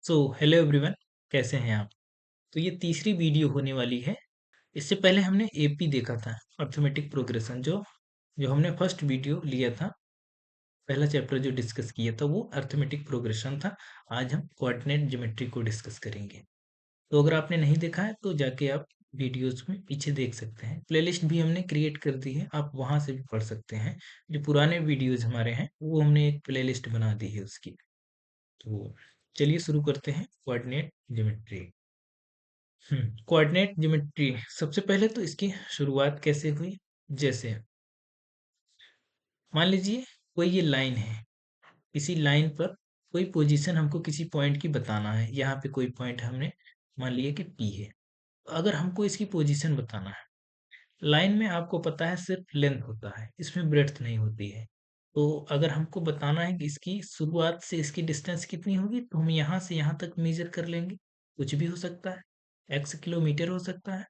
Hello everyone, कैसे हैं आप? तो ये तीसरी वीडियो होने वाली है। इससे पहले हमने एपी देखा था, अर्थमेटिक प्रोग्रेशन, जो जो हमने फर्स्ट वीडियो लिया था। पहला चैप्टर जो डिस्कस किया था वो अर्थमेटिक प्रोग्रेशन था। आज हम कोऑर्डिनेट ज्योमेट्री को डिस्कस करेंगे। तो अगर आपने नहीं देखा है तो जाके आप वीडियोस में पीछे देख सकते हैं। प्लेलिस्ट भी हमने क्रिएट कर दी है, आप वहां से भी पढ़ सकते हैं। जो पुराने वीडियोज हमारे हैं वो हमने एक प्लेलिस्ट बना दी है उसकी। तो चलिए शुरू करते हैं कोऑर्डिनेट ज्योमेट्री। कोऑर्डिनेट ज्योमेट्री, सबसे पहले तो इसकी शुरुआत कैसे हुई। जैसे मान लीजिए कोई ये लाइन है, किसी लाइन पर कोई पोजीशन हमको किसी पॉइंट की बताना है। यहाँ पे कोई पॉइंट हमने मान लिया कि पी है। तो अगर हमको इसकी पोजीशन बताना है, लाइन में आपको पता है सिर्फ लेंथ होता है, इसमें ब्रेड्थ नहीं होती है। तो अगर हमको बताना है कि इसकी शुरुआत से इसकी डिस्टेंस कितनी होगी, तो हम यहाँ से यहाँ तक मेजर कर लेंगे। कुछ भी हो सकता है, एक्स किलोमीटर हो सकता है,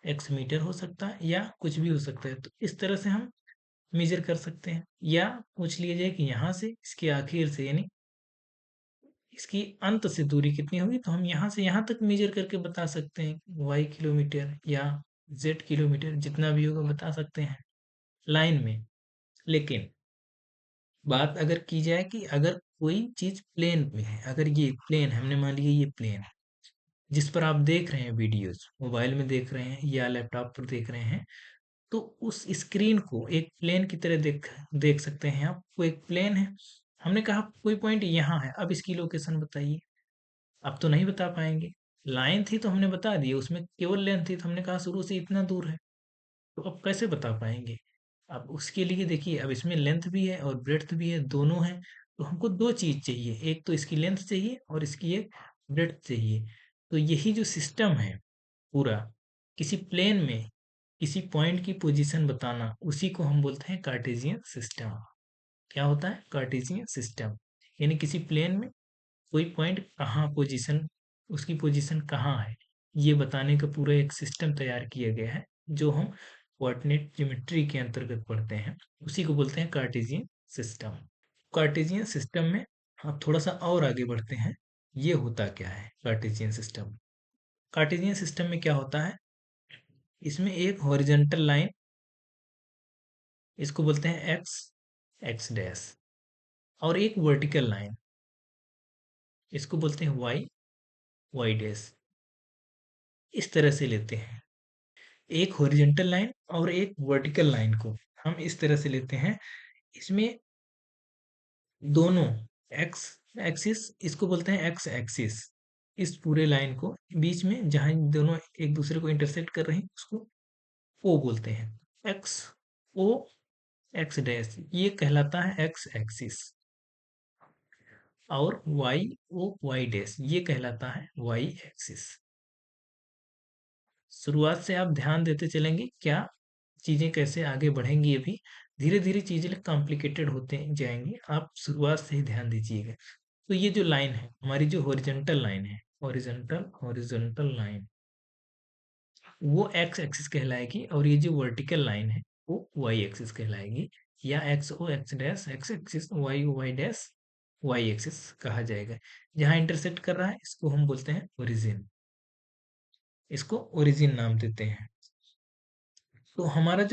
एक्स मीटर हो सकता है, या कुछ भी हो सकता है। तो इस तरह से हम मेजर कर सकते हैं। या पूछ लिया जाए कि यहाँ से इसके आखिर से, यानी इसकी अंत से दूरी कितनी होगी, तो हम यहाँ से यहाँ तक मेजर करके बता सकते हैं। वाई किलोमीटर या जेड किलोमीटर, जितना भी होगा बता सकते हैं लाइन में। लेकिन बात अगर की जाए कि अगर कोई चीज प्लेन में है, अगर ये प्लेन हमने मान लिया, ये प्लेन जिस पर आप देख रहे हैं वीडियोस, मोबाइल में देख रहे हैं या लैपटॉप पर देख रहे हैं, तो उस स्क्रीन को एक प्लेन की तरह देख देख सकते हैं आप। वो एक प्लेन है। हमने कहा कोई पॉइंट यहाँ है, अब इसकी लोकेशन बताइए। अब तो नहीं बता पाएंगे। लाइन थी तो हमने बता दिया, उसमें केवल लेंथ थी तो हमने कहा शुरू से इतना दूर है। तो अब कैसे बता पाएंगे? अब उसके लिए देखिए, अब इसमें लेंथ भी है और ब्रेड्थ भी है, दोनों है। तो हमको दो चीज चाहिए, एक तो इसकी लेंथ चाहिए और इसकी एक ब्रेड्थ चाहिए। तो यही जो सिस्टम है पूरा, किसी प्लेन में किसी पॉइंट की पोजीशन बताना, उसी को हम बोलते हैं कार्टेशियन सिस्टम। क्या होता है? Cartesian system. यानी किसी प्लेन में कोई पॉइंट कहाँ पोजीशन, उसकी पोजीशन कहाँ है, ये बताने का पूरा एक सिस्टम तैयार किया गया है, जो हम कोऑर्डिनेट ज्योमेट्री के अंतर्गत पढ़ते हैं। उसी को बोलते हैं कार्टेशियन सिस्टम। कार्टेशियन सिस्टम में आप थोड़ा सा और आगे बढ़ते हैं। ये होता क्या है कार्टेशियन सिस्टम? कार्टेशियन सिस्टम में क्या होता है, इसमें एक हॉरिजॉन्टल लाइन, इसको बोलते हैं एक्स, एक्स डैश, और एक वर्टिकल लाइन, इसको बोलते हैं वाई, वाई डैश। इस तरह से लेते हैं, एक हॉरिजॉन्टल लाइन और एक वर्टिकल लाइन को हम इस तरह से लेते हैं। इसमें दोनों एक्स एक्सिस, इसको बोलते हैं एक्स एक्सिस। इस पूरे लाइन को बीच में जहां दोनों एक दूसरे को इंटरसेक्ट कर रहे हैं, उसको ओ बोलते हैं। एक्स ओ, एक्स डैश, ये कहलाता है एक्स एक्सिस। और वाई ओ, वाई डैश, ये कहलाता है वाई एक्सिस। शुरुआत से आप ध्यान देते चलेंगे क्या चीजें कैसे आगे बढ़ेंगी। अभी धीरे धीरे चीजें कॉम्प्लिकेटेड होते जाएंगी, आप शुरुआत से ही ध्यान दीजिएगा। तो ये जो लाइन है हमारी, जो हॉरिजॉन्टल लाइन है, हॉरिजॉन्टल हॉरिजॉन्टल लाइन, वो एक्स एक्सिस कहलाएगी। और ये जो वर्टिकल लाइन है वो वाई एक्सिस कहलाएगी। या X O, X dash, X axis, Y O, Y dash, Y axis कहा जाएगा। जहां इंटरसेक्ट कर रहा है इसको हम बोलते हैं ओरिजिन। इसको ओरिजिन नाम देते हैं। तो हमारा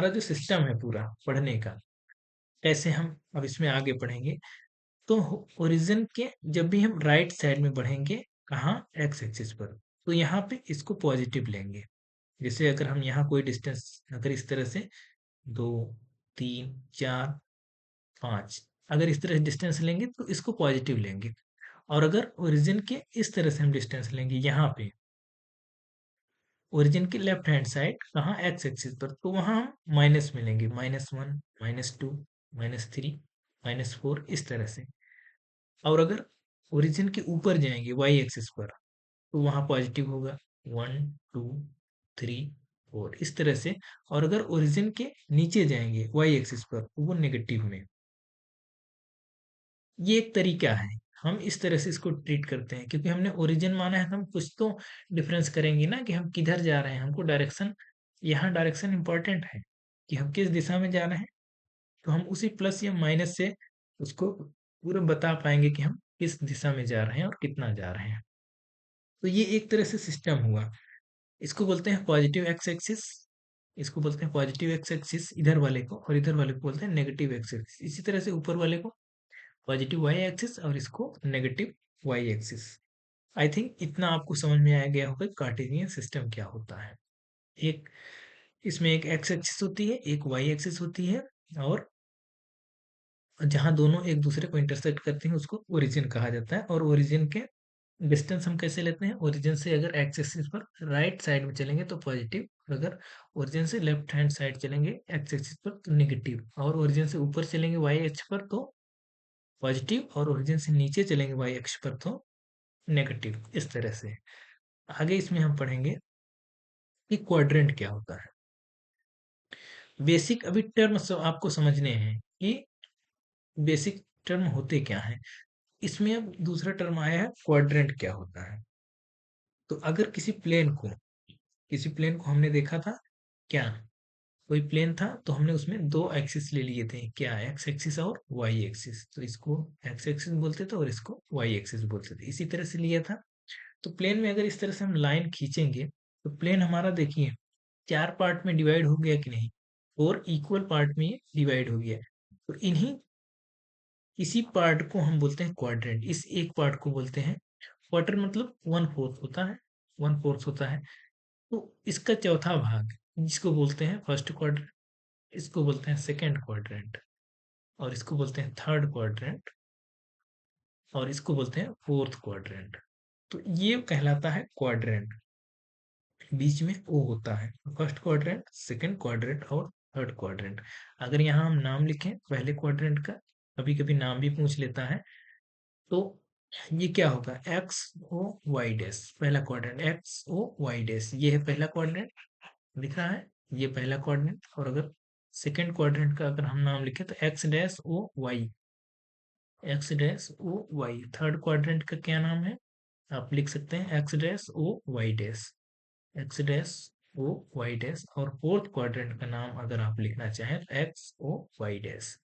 जो सिस्टम है पूरा पढ़ने का, कैसे हम अब इसमें आगे बढ़ेंगे। तो ओरिजिन के जब भी हम राइट साइड में बढ़ेंगे, कहाँ? एक्स एक्सिस पर, तो यहाँ पे इसको पॉजिटिव लेंगे। जैसे अगर हम यहाँ कोई डिस्टेंस, अगर इस तरह से 2, 3, 4, 5, अगर इस तरह से डिस्टेंस लेंगे तो इसको पॉजिटिव लेंगे। और अगर ओरिजिन के इस तरह से हम डिस्टेंस लेंगे यहाँ पे, ओरिजिन की लेफ्ट हैंड साइड, कहाँ? एक्स एक्सिस पर, तो वहां हम माइनस में लेंगे। -1, -2, -3, -4, इस तरह से। और अगर ओरिजिन के ऊपर जाएंगे वाई एक्सिस पर, तो वहां पॉजिटिव होगा। 1, 2, 3, 4, इस तरह से। और अगर ओरिजिन के नीचे जाएंगे वाई एक्सिस पर, तो वो नेगेटिव में। ये एक तरीका है, हम इस तरह से इसको ट्रीट करते हैं। क्योंकि हमने ओरिजिन माना है तो हम कुछ तो डिफरेंस करेंगे ना, कि हम किधर जा रहे हैं। हमको डायरेक्शन, यहाँ डायरेक्शन इंपॉर्टेंट है कि हम किस दिशा में जा रहे हैं। तो हम उसी प्लस या माइनस से उसको पूरा बता पाएंगे कि हम किस दिशा में जा रहे हैं और कितना जा रहे हैं। तो ये एक तरह से सिस्टम हुआ। इसको बोलते हैं पॉजिटिव एक्स एक्सिस, इसको बोलते हैं पॉजिटिव एक्स एक्सिस इधर वाले को, और इधर वाले को बोलते हैं नेगेटिव एक्स एक्सिस। इसी तरह से ऊपर वाले को पॉजिटिव वाई एक्सिस और इसको negative Y axis. I think इतना आपको समझ में आ गया होगा कार्टेशियन सिस्टम क्या होता है। एक इसमें एक एक्स एक्सिस होती है, एक वाई एक्सिस होती है, और जहां दोनों एक दूसरे को इंटरसेक्ट करते हैं उसको ओरिजिन कहा जाता है। और ओरिजिन के डिस्टेंस हम कैसे लेते हैं, ओरिजिन से अगर एक्स एक्सिस पर राइट साइड में चलेंगे तो पॉजिटिव, और अगर ओरिजिन से लेफ्ट हैंड साइड चलेंगे एक्स एक्सिस पर तो नेगेटिव, और ओरिजिन से ऊपर चलेंगे वाई एक्स पर तो पॉजिटिव, और ओरिजिन से नीचे चलेंगे वाई एक्स पर तो नेगेटिव। इस तरह से आगे इसमें हम पढ़ेंगे कि क्वाड्रेंट क्या होता है। बेसिक अभी टर्म आपको समझने हैं कि बेसिक टर्म होते क्या हैं। इसमें अब दूसरा टर्म आया है क्वाड्रेंट क्या होता है। तो अगर किसी प्लेन को हमने देखा था क्या, कोई प्लेन था तो हमने उसमें दो एक्सिस ले लिए थे, क्या, एक्स एक्सिस और वाई एक्सिस। तो इसको एक्स एक्सिस बोलते थे और इसको वाई एक्सिस बोलते थे, इसी तरह से लिया था। तो प्लेन में अगर इस तरह से हम लाइन खींचेंगे तो प्लेन हमारा देखिए चार पार्ट में डिवाइड हो गया कि नहीं, और इक्वल पार्ट में डिवाइड हो गया। तो इन्हीं इसी पार्ट को हम बोलते हैं क्वाड्रेंट। इस एक पार्ट को बोलते हैं क्वार्टर, मतलब वन फोर्थ होता है, वन फोर्थ होता है। तो इसका चौथा भाग जिसको बोलते हैं फर्स्ट क्वाड्रेंट, इसको बोलते हैं सेकंड क्वाड्रेंट, और इसको बोलते हैं थर्ड क्वाड्रेंट, और इसको बोलते हैं फोर्थ क्वाड्रेंट। तो ये कहलाता है क्वाड्रेंट। बीच में ओ होता है, फर्स्ट क्वाड्रेंट, सेकंड क्वाड्रेंट और थर्ड क्वाड्रेंट। अगर यहाँ हम नाम लिखें पहले क्वाड्रेंट का, कभी कभी नाम भी पूछ लेता है, तो ये क्या होगा, एक्स ओ वाई डैश, पहला quadrant X O Y dash, ये है पहला क्वाड्रेंट दिख रहा है, ये पहला क्वाड्रेंट। और अगर सेकंड क्वाड्रेंट का अगर हम नाम लिखें तो X dash O Y, X dash O Y. Third quadrant का क्या नाम है, आप लिख सकते हैं X dash O Y dash, X dash O Y dash. और फोर्थ क्वाड्रेंट का नाम अगर आप लिखना चाहें तो X O Y dash,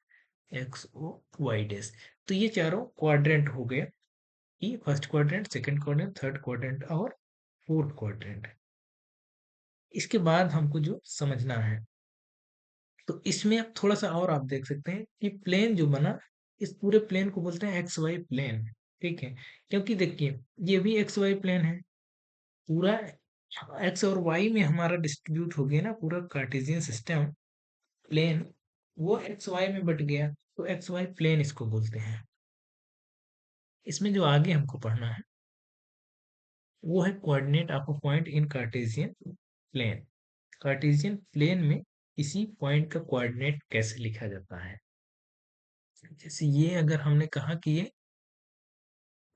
X O Y dash. तो ये चारों क्वाड्रेंट हो गए, कि first quadrant, second quadrant, third quadrant और फोर्थ क्वाड्रेंट। इसके बाद हमको जो समझना है, तो इसमें अब थोड़ा सा और आप देख सकते हैं कि प्लेन जो बना, इस पूरे प्लेन को बोलते हैं एक्स वाई प्लेन। ठीक है, क्योंकि देखिए ये भी एक्स वाई प्लेन है, पूरा एक्स और वाई में हमारा डिस्ट्रीब्यूट हो गया ना पूरा कार्टेशियन सिस्टम प्लेन, वो एक्स वाई में बट गया, तो एक्स वाई प्लेन इसको बोलते हैं। इसमें जो आगे हमको पढ़ना है वो है coordinate of a point in Cartesian plane. Cartesian plane में किसी पॉइंट का कोऑर्डिनेट कैसे लिखा जाता है। जैसे ये अगर हमने कहा कि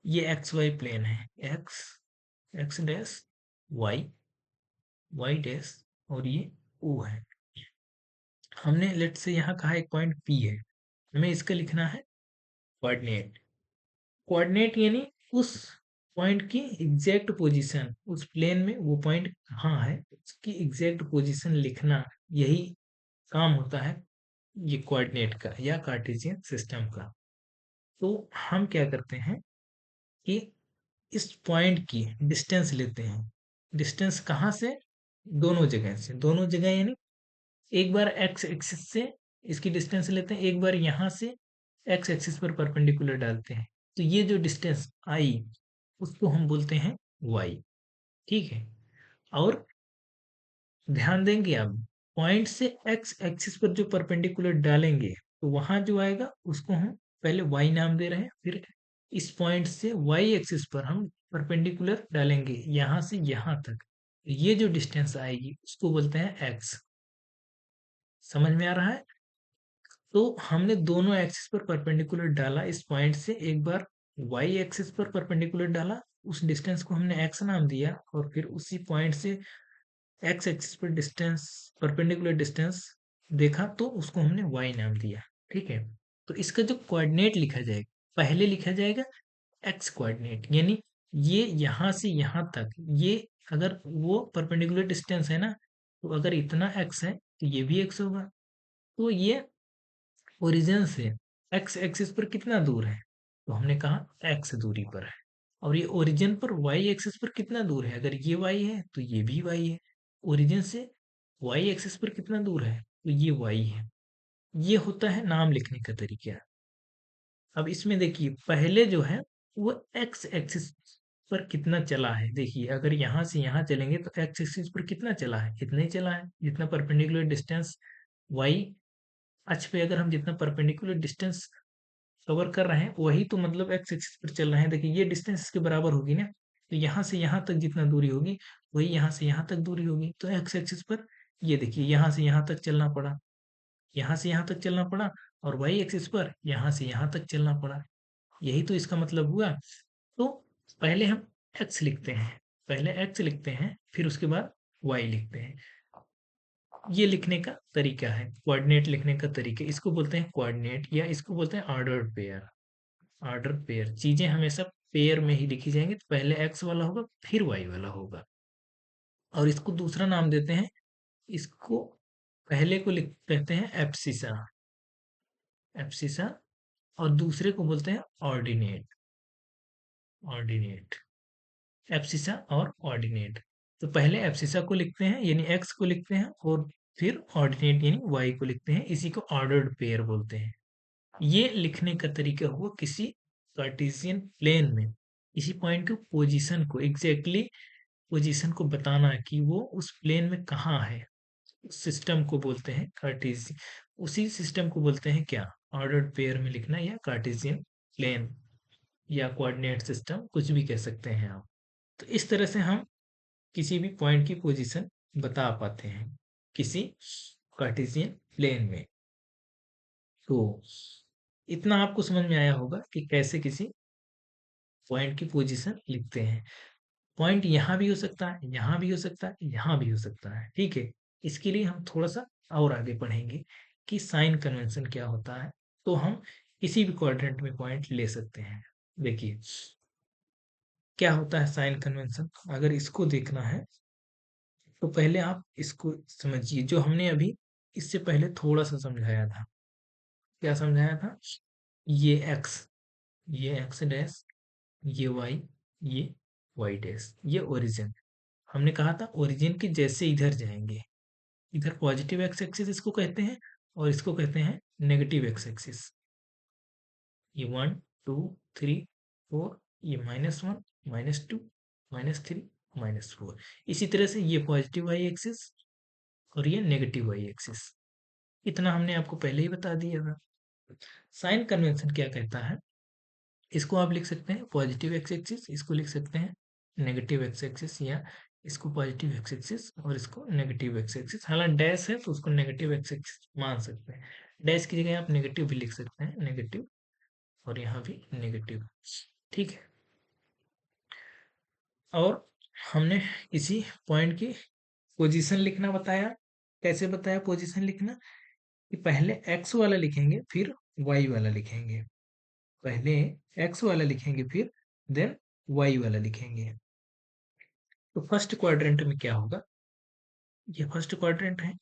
ये एक्स वाई प्लेन है, X, X dash, Y, Y dash, और ये ओ है। हमने लेट से यहाँ कहा एक पॉइंट पी है, हमें इसका लिखना है कोऑर्डिनेट। कोऑर्डिनेट यानी उस पॉइंट की एग्जैक्ट पोजीशन, उस प्लेन में वो पॉइंट कहाँ है उसकी एग्जैक्ट पोजीशन लिखना, यही काम होता है ये कोऑर्डिनेट का या कार्टेशियन सिस्टम का। तो हम क्या करते हैं कि इस पॉइंट की डिस्टेंस लेते हैं। डिस्टेंस कहाँ से, दोनों जगह से, दोनों जगह यानी एक बार एक्स एक्सिस से इसकी डिस्टेंस लेते हैं, एक बार यहाँ से एक्स एक्सिस पर परपेंडिकुलर डालते हैं। तो ये जो डिस्टेंस आई उसको हम बोलते हैं वाई। ठीक है, और ध्यान देंगे आप, पॉइंट से एक्स एक्सिस पर जो परपेंडिकुलर डालेंगे तो वहां जो आएगा उसको हम पहले वाई नाम दे रहे हैं, फिर इस पॉइंट से वाई एक्सिस पर हम परपेंडिकुलर डालेंगे यहां से यहां तक, ये जो डिस्टेंस आएगी उसको बोलते हैं एक्स। समझ में आ रहा है। तो हमने दोनों एक्सिस पर परपेंडिकुलर डाला इस पॉइंट से, एक बार वाई एक्सिस पर परपेंडिकुलर डाला, उस डिस्टेंस को हमने एक्स नाम दिया, और फिर उसी पॉइंट से एक्स एक्सिस पर डिस्टेंस, परपेंडिकुलर डिस्टेंस देखा तो उसको हमने वाई नाम दिया। ठीक है, तो इसका जो कोऑर्डिनेट लिखा जाएगा, पहले लिखा जाएगा एक्स कोऑर्डिनेट, यानी ये यहाँ से यहाँ तक, ये अगर वो परपेंडिकुलर डिस्टेंस है ना, तो अगर इतना एक्स है तो ये भी एक्स होगा। तो ये ओरिजिन से एक्स एक्सिस पर कितना दूर है, तो हमने कहा x दूरी पर है। और ये ओरिजिन पर y एक्सिस पर कितना दूर है? अगर ये y है तो ये भी y है। ओरिजिन से y एक्सिस पर कितना दूर है? तो ये y है। ये होता है नाम लिखने का तरीका। अब इसमें देखिए पहले जो है वो x एक्सिस पर कितना चला है। देखिए अगर यहाँ से यहाँ चलेंगे तो x एक्सिस पर कितना चला है? इतना ही चला है जितना परपेंडिकुलर डिस्टेंस y अक्ष पे अगर हम जितना परपेंडिकुलर डिस्टेंस कवर कर रहे हैं वही तो मतलब एक्स एक्सिस पर चल रहे हैं। देखिए ये डिस्टेंस इसके बराबर होगी ना, तो यहाँ से यहाँ तक जितना दूरी होगी वही यहाँ से यहाँ तक दूरी होगी। तो एक्स एक्सिस पर ये देखिए यहाँ से यहाँ तक चलना पड़ा, यहाँ से यहाँ तक चलना पड़ा, और वाई एक्सिस पर यहाँ से यहाँ तक चलना पड़ा। यही तो इसका मतलब हुआ। तो पहले हम एक्स लिखते हैं, पहले एक्स लिखते हैं फिर उसके बाद वाई लिखते हैं। ये लिखने का तरीका है, कोऑर्डिनेट लिखने का तरीका। इसको बोलते हैं कोऑर्डिनेट या इसको बोलते हैं ऑर्डर्ड पेयर। ऑर्डर पेयर, चीजें हमेशा पेयर में ही लिखी जाएंगी। तो पहले एक्स वाला होगा फिर वाई वाला होगा। और इसको दूसरा नाम देते हैं, इसको पहले को लिख कहते हैं एब्सिसा, एब्सिसा। और दूसरे को बोलते हैं ऑर्डिनेट, ऑर्डिनेट। एब्सिसा और ऑर्डिनेट। तो पहले एब्सिसा को लिखते हैं यानी एक्स को लिखते हैं, और फिर ऑर्डिनेट यानी वाई को लिखते हैं। इसी को ऑर्डर्ड पेयर बोलते हैं। ये लिखने का तरीका हुआ किसी कार्टेशियन प्लेन में किसी पॉइंट की पोजीशन को एग्जैक्टली पोजीशन को बताना कि वो उस प्लेन में कहाँ है। उस सिस्टम को बोलते हैं कार्टेशियन। उसी सिस्टम को बोलते हैं क्या? ऑर्डर्ड पेयर में लिखना, या कार्टेशियन प्लेन, या कोऑर्डिनेट सिस्टम, कुछ भी कह सकते हैं आप। तो इस तरह से हम किसी भी पॉइंट की पोजीशन बता पाते हैं किसी कार्टेशियन प्लेन में। तो इतना आपको समझ में आया होगा कि कैसे किसी पॉइंट की पोजीशन लिखते हैं। पॉइंट यहाँ भी हो सकता है, यहाँ भी हो सकता है, यहाँ भी हो सकता है, ठीक है। इसके लिए हम थोड़ा सा और आगे पढ़ेंगे कि साइन कन्वेंशन क्या होता है। तो हम किसी भी क्वाड्रेंट में पॉइंट ले सकते हैं। देखिए क्या होता है साइन कन्वेंशन। अगर इसको देखना है तो पहले आप इसको समझिए, जो हमने अभी इससे पहले थोड़ा सा समझाया था। क्या समझाया था? ये एक्स, ये एक्स डैश, ये वाई, ये वाई डैश, ये ओरिजिन। हमने कहा था ओरिजिन के जैसे इधर जाएंगे, इधर पॉजिटिव एक्स एक्सिस इसको कहते हैं, और इसको कहते हैं नेगेटिव एक्स एक्सिस। ये 1 2 3 4, ये -1 -2 -3 -4। इसी तरह से ये पॉजिटिव वाई एक्सिस और ये नेगेटिव वाई एक्सिस। इतना हमने आपको पहले ही बता दिया था। साइन कन्वेंशन क्या कहता है? इसको आप लिख सकते हैं पॉजिटिव एक्स एक्सिस, इसको लिख सकते हैं नेगेटिव एक्स एक्सिस, या इसको पॉजिटिव एक्स एक्सिस और इसको नेगेटिव एक्स एक्सिस। हालांकि डैश है तो उसको नेगेटिव एक्स एक्सिस मान सकते हैं। डैश की जगह आप नेगेटिव भी लिख सकते हैं, नेगेटिव, और यहाँ भी नेगेटिव, ठीक है। और हमने किसी पॉइंट की पोजीशन लिखना बताया। कैसे बताया पोजीशन लिखना? कि पहले एक्स वाला लिखेंगे फिर वाई वाला लिखेंगे, पहले एक्स वाला लिखेंगे फिर देन वाई वाला लिखेंगे। तो फर्स्ट क्वाड्रेंट में क्या होगा? ये फर्स्ट क्वाड्रेंट है,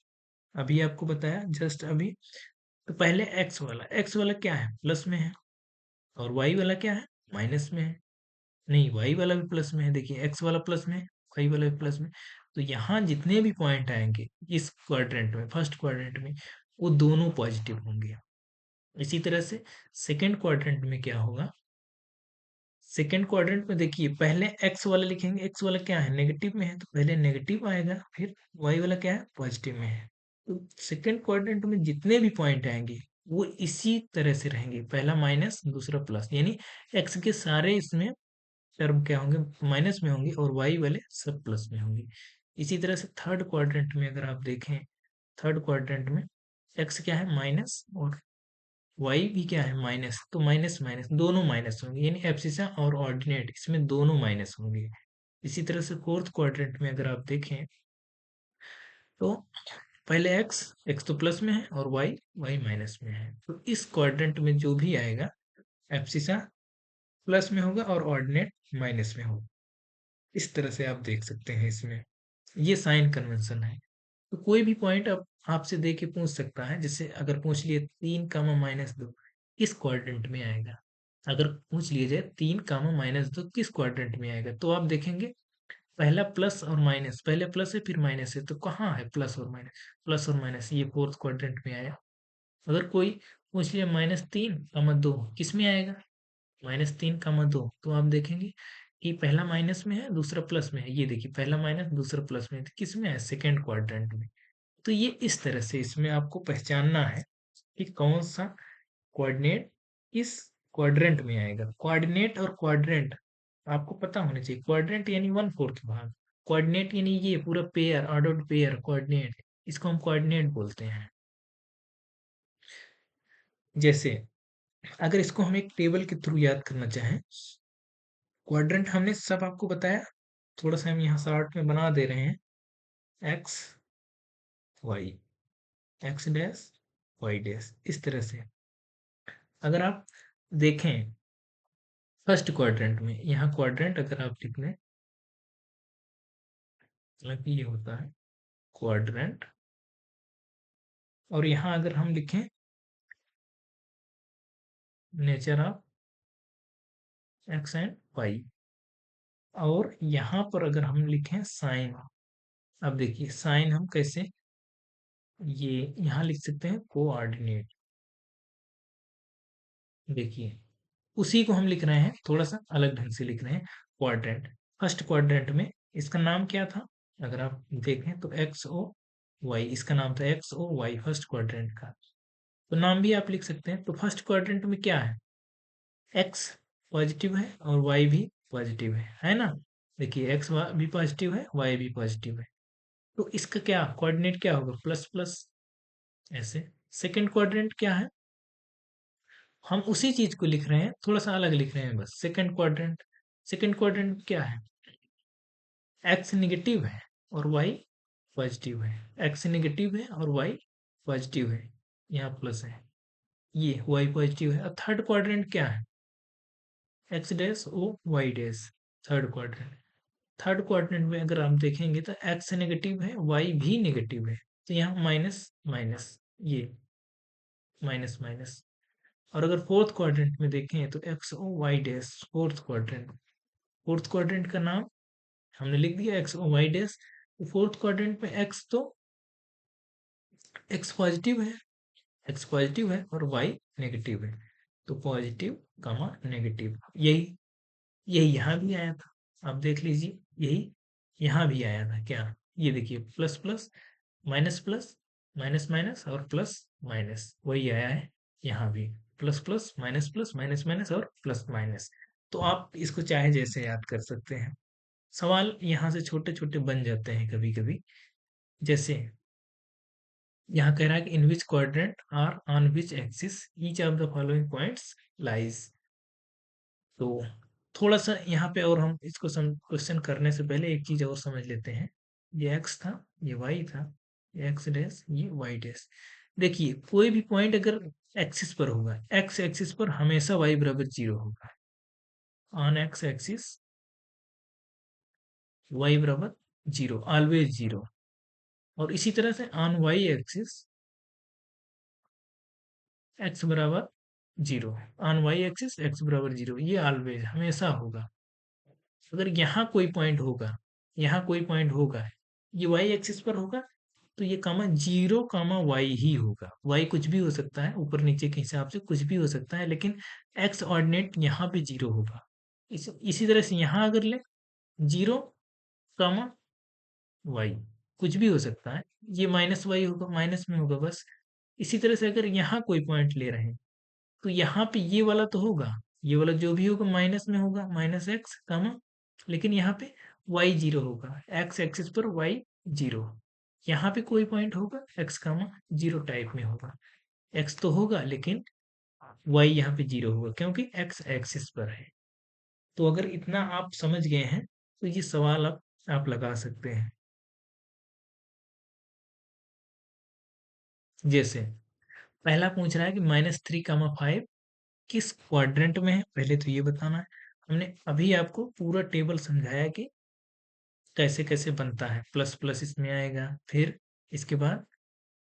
अभी आपको बताया जस्ट अभी। तो पहले एक्स वाला क्या है? प्लस में है। और वाई वाला क्या है? माइनस में है। नहीं, वाई वाला भी प्लस में है। देखिए एक्स वाला प्लस में है, वाई वाला भी प्लस में। तो यहाँ जितने भी पॉइंट आएंगे इस क्वाड्रेंट में, फर्स्ट क्वाड्रेंट में, वो दोनों पॉजिटिव होंगे। इसी तरह से सेकेंड क्वाड्रेंट में क्या होगा? सेकेंड क्वाड्रेंट में देखिए पहले एक्स वाला लिखेंगे, एक्स वाला क्या है? नेगेटिव में है, तो पहले नेगेटिव आएगा, फिर वाई वाला क्या है? पॉजिटिव में है। तो सेकेंड क्वाड्रेंट में जितने भी पॉइंट आएंगे वो इसी तरह से रहेंगे, पहला माइनस दूसरा प्लस, यानी एक्स के सारे इसमें टर्म क्या होंगे? माइनस में होंगे, और वाई वाले सब प्लस में होंगे। इसी तरह से थर्ड क्वाड्रेंट में अगर आप देखें, थर्ड क्वाड्रेंट में एक्स क्या है? माइनस, और वाई भी क्या है? माइनस। तो माइनस माइनस दोनों माइनस होंगे, यानी एब्सिसा और ऑर्डिनेट इसमें दोनों माइनस होंगे। इसी तरह से फोर्थ क्वाड्रेंट में अगर आप देखें तो पहले एक्स, एक्स तो प्लस में है, और वाई, वाई माइनस में है। तो इस क्वाड्रेंट में जो भी आएगा एब्सिसा प्लस में होगा और ऑर्डिनेट माइनस में होगा। इस तरह से आप देख सकते हैं इसमें। ये साइन कन्वेंशन है। तो कोई भी पॉइंट अब आपसे दे के पूछ सकता है, जैसे अगर पूछ लिए 3, -2 किस क्वाड्रेंट में आएगा? अगर पूछ लिया जाए 3, -2 किस क्वाड्रेंट में आएगा, तो आप देखेंगे पहला प्लस और माइनस, पहले प्लस है फिर माइनस है, तो कहाँ है प्लस और माइनस? प्लस और माइनस ये फोर्थ क्वाड्रेंट में आया। अगर कोई पूछ लिया -3, 2 किस में आएगा? -3, 2 तो आप देखेंगे कि पहला माइनस में है, दूसरा प्लस में है। ये देखिए पहला माइनस दूसरा प्लस में है, तो किस में है? सेकेंड क्वाड्रेंट में। तो ये इस तरह से इसमें आपको पहचानना है कि कौन सा कोऑर्डिनेट किस क्वाड्रेंट में आएगा। कोऑर्डिनेट और क्वाड्रेंट आपको पता होना चाहिए। क्वाड्रेंट यानी 1/4 भाग, कोऑर्डिनेट यानी ये पूरा पेयर, ऑर्डर्ड पेयर कोऑर्डिनेट, इसको हम कोऑर्डिनेट बोलते हैं। जैसे अगर इसको हम एक टेबल के थ्रू याद करना चाहें, क्वाड्रेंट हमने सब आपको बताया, थोड़ा सा हम यहाँ शार्ट में बना दे रहे हैं। X Y, X dash Y dash, इस तरह से। अगर आप देखें फर्स्ट क्वाड्रेंट में, यहाँ क्वाड्रेंट अगर आप लिख लें, मतलब ये होता है क्वाड्रेंट, और यहाँ अगर हम लिखें nature of X and Y, और यहाँ पर अगर हम लिखें साइन, अब देखिए साइन हम कैसे, ये यहाँ लिख सकते हैं कोऑर्डिनेट। देखिए उसी को हम लिख रहे हैं, थोड़ा सा अलग ढंग से लिख रहे हैं। क्वाड्रेंट, फर्स्ट क्वाड्रेंट में इसका नाम क्या था? अगर आप देखें तो एक्स ओ वाई, इसका नाम था X O Y first quadrant का। तो नाम भी आप लिख सकते हैं। तो फर्स्ट क्वाड्रेंट में क्या है? एक्स पॉजिटिव है और वाई भी पॉजिटिव है ना? देखिए एक्स भी पॉजिटिव है, वाई भी पॉजिटिव है। तो इसका क्या कोऑर्डिनेट क्या होगा? प्लस प्लस, ऐसे। सेकंड क्वाड्रेंट क्या है? हम उसी चीज को लिख रहे हैं, थोड़ा सा अलग लिख रहे हैं बस। सेकंड क्वाड्रेंट, सेकंड क्वाड्रेंट क्या है? एक्स नेगेटिव है और वाई पॉजिटिव है, एक्स नेगेटिव है और वाई पॉजिटिव है, यहाँ प्लस है, ये वाई पॉजिटिव है। और थर्ड क्वाड्रेंट क्या है? X dash O Y dash, third quadrant. Third quadrant में अगर आप देखेंगे तो एक्स नेगेटिव है, वाई भी नेगेटिव है, तो यहाँ माइनस माइनस, ये माइनस माइनस। और अगर फोर्थ क्वाड्रेंट में देखें तो X O Y dash, fourth quadrant, fourth quadrant का नाम हमने लिख दिया एक्स ओ वाई डैश। तो फोर्थ क्वाड्रेंट में एक्स तो एक्स पॉजिटिव है, एक्स पॉजिटिव है और वाई नेगेटिव है, तो पॉजिटिव कमा नेगेटिव, यही यही यहाँ भी आया था। आप देख लीजिए यही यहाँ भी आया था क्या? ये देखिए plus plus minus plus, minus minus और प्लस माइनस, वही आया है यहाँ भी। प्लस प्लस माइनस माइनस और प्लस माइनस। तो आप इसको चाहे जैसे याद कर सकते हैं। सवाल यहाँ से छोटे छोटे बन जाते हैं कभी कभी। जैसे यहाँ कह रहा है कि in which quadrant or on which axis each of the following points lies. तो थोड़ा सा यहाँ पे और हम इसको क्वेश्चन करने से पहले एक चीज और समझ लेते हैं। ये एक्स था, ये वाई था, ये एक्स डैश, ये वाई डैश। देखिए कोई भी पॉइंट अगर एक्सिस पर होगा, एक्स एक्सिस पर हमेशा वाई बराबर 0 होगा। ऑन एक्स एक्सिस वाई बराबर 0, ऑलवेज 0। और इसी तरह से ऑन वाई एक्सिस एक्स बराबर 0, ऑन वाई एक्सिस एक्स बराबर 0, ये ऑलवेज हमेशा होगा। अगर यहाँ कोई पॉइंट होगा, यहाँ कोई पॉइंट होगा, ये वाई एक्सिस पर होगा, तो ये कामा 0, वाई ही होगा। वाई कुछ भी हो सकता है, ऊपर नीचे के हिसाब से कुछ भी हो सकता है, लेकिन एक्स ऑर्डिनेट यहाँ पे 0 होगा। इसी तरह से यहाँ अगर ले 0, वाई कुछ भी हो सकता है, ये माइनस वाई होगा, माइनस में होगा बस। इसी तरह से अगर यहाँ कोई पॉइंट ले रहे हैं, तो यहाँ पे ये वाला तो होगा, ये वाला जो भी होगा माइनस में होगा, माइनस एक्स कामा, लेकिन यहाँ पे वाई 0 होगा, एक्स एक्सिस पर वाई 0। यहाँ पे कोई पॉइंट होगा एक्स कामा 0 टाइप में होगा, एक्स तो होगा लेकिन वाई यहाँ पे 0 होगा, क्योंकि एक्स एक्सिस पर है। तो अगर इतना आप समझ गए हैं तो ये सवाल आप लगा सकते हैं। जैसे पहला पूछ रहा है कि -3, 5 किस क्वाड्रेंट में है, पहले तो ये बताना है। हमने अभी आपको पूरा टेबल समझाया कि कैसे कैसे बनता है। प्लस प्लस इसमें आएगा, फिर इसके बाद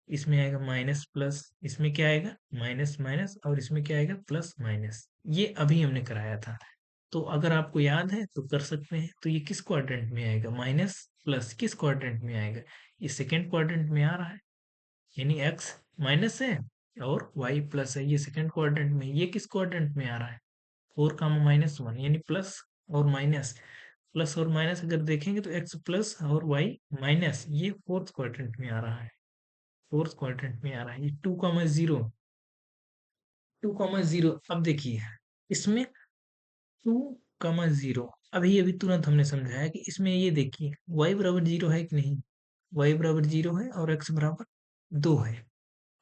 इसमें आएगा माइनस प्लस, इसमें क्या आएगा माइनस माइनस, और इसमें क्या आएगा प्लस माइनस। ये अभी हमने कराया था, तो अगर आपको याद है तो कर सकते हैं। तो ये किस क्वाड्रेंट में आएगा, माइनस प्लस किस क्वाड्रेंट में आएगा, ये सेकेंड क्वाड्रेंट में आ रहा है, यानी एक्स माइनस है और वाई प्लस है, ये सेकेंड क्वाड्रेंट में। ये किस क्वाड्रेंट में आ रहा है, 4 - 1, यानी प्लस और माइनस। प्लस और माइनस अगर देखेंगे तो एक्स प्लस और वाई माइनस, ये फोर्थ क्वाड्रेंट में आ रहा है, फोर्थ क्वाड्रेंट में आ रहा है। ये 2, 0, 2, 0। अब देखिए इसमें 2, 0, अभी अभी तुरंत हमने समझाया कि इसमें ये देखिए y बराबर 0 है कि नहीं, y बराबर 0 है और x बराबर 2 है,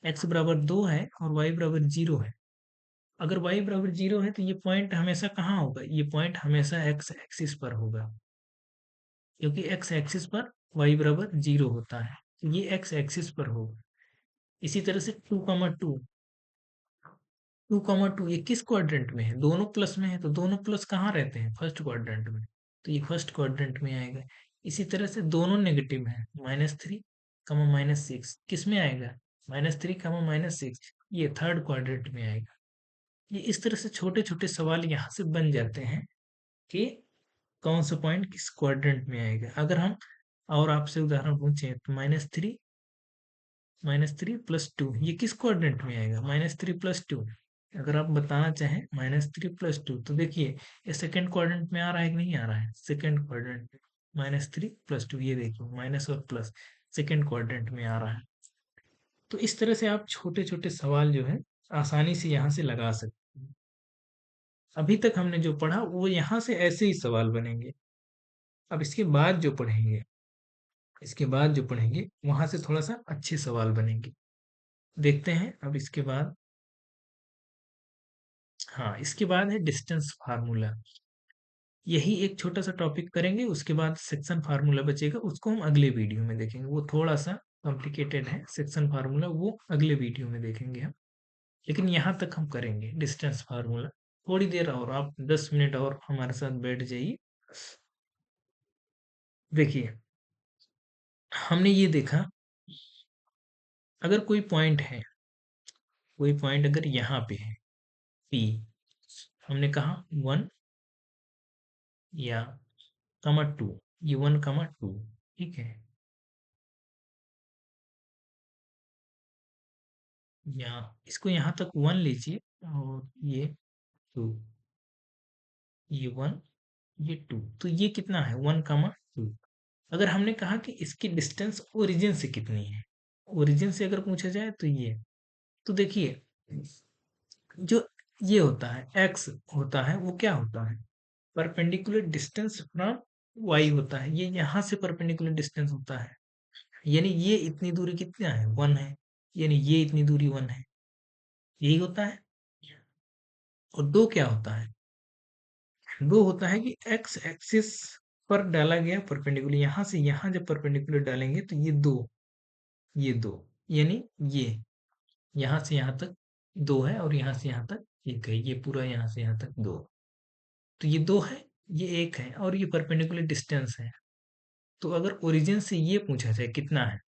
x बराबर 2 है और y बराबर 0 है। अगर y बराबर 0 है तो ये पॉइंट हमेशा कहाँ होगा, ये पॉइंट हमेशा x एक्सिस पर होगा, क्योंकि x एक्सिस पर y बराबर 0 होता है, तो ये x एक्सिस पर होगा। इसी तरह से 2, 2, 2, 2 ये किस क्वाड्रेंट में है, दोनों प्लस में है, तो दोनों प्लस कहाँ रहते हैं, फर्स्ट क्वाड्रेंट में, तो ये फर्स्ट क्वाड्रेंट में आएगा। इसी तरह से दोनों नेगेटिव है, -3, -6 किस में आएगा, -3, -6, ये थर्ड क्वाड्रेंट में आएगा। ये इस तरह से छोटे छोटे सवाल यहाँ से बन जाते हैं कि कौन सा पॉइंट किस क्वाड्रेंट में आएगा। अगर हम और आपसे उदाहरण पूछें तो -3 + 2 ये किस क्वाड्रेंट में आएगा, -3 + 2। अगर आप बताना चाहें -3 + 2, तो देखिए ये सेकंड क्वाड्रेंट में आ रहा है कि नहीं आ रहा है, सेकंड क्वाड्रेंट में -3 + 2, ये देखिए माइनस और प्लस सेकंड क्वाड्रेंट में आ रहा है। तो इस तरह से आप छोटे छोटे सवाल जो है आसानी से यहाँ से लगा सकते हैं। अभी तक हमने जो पढ़ा वो यहाँ से ऐसे ही सवाल बनेंगे। अब इसके बाद जो पढ़ेंगे वहां से थोड़ा सा अच्छे सवाल बनेंगे। देखते हैं अब इसके बाद। हाँ, इसके बाद है डिस्टेंस फार्मूला। यही एक छोटा सा टॉपिक करेंगे, उसके बाद सेक्शन फार्मूला बचेगा, उसको हम अगले वीडियो में देखेंगे। वो थोड़ा सा कॉम्प्लिकेटेड है सेक्शन फार्मूला, वो अगले वीडियो में देखेंगे हम। लेकिन यहाँ तक हम करेंगे डिस्टेंस फार्मूला। थोड़ी देर और आप 10 मिनट और हमारे साथ बैठ जाइए। देखिए हमने ये देखा, अगर कोई पॉइंट अगर यहाँ पे है P, हमने कहा 1 या -2, ये 1, 2, ठीक है, या इसको यहाँ तक 1 लीजिए और ये 2, ये 1, ये 2, तो ये कितना है 1, 2। अगर हमने कहा कि इसकी डिस्टेंस ओरिजिन से कितनी है, ओरिजिन से अगर पूछा जाए तो ये, तो देखिए जो ये होता है x होता है वो क्या होता है, परपेंडिकुलर डिस्टेंस फ्रॉम y होता है, ये यहाँ से परपेंडिकुलर डिस्टेंस होता है, यानी ये इतनी दूरी कितना है 1 है, यानी ये इतनी दूरी 1 है, यही होता है। और 2 क्या होता है, 2 होता है कि x एक्सिस पर डाला गया परपेंडिकुलर, यहाँ से यहाँ जब परपेंडिकुलर डालेंगे तो ये दो, यानी ये यहाँ से यहाँ तक 2 है और यहाँ से यहाँ तक 1 है, ये पूरा यहाँ से यहाँ तक 2, तो ये 2 है, ये 1 है और ये परपेंडिकुलर डिस्टेंस है। तो अगर ओरिजिन से ये पूछा जाए कितना है,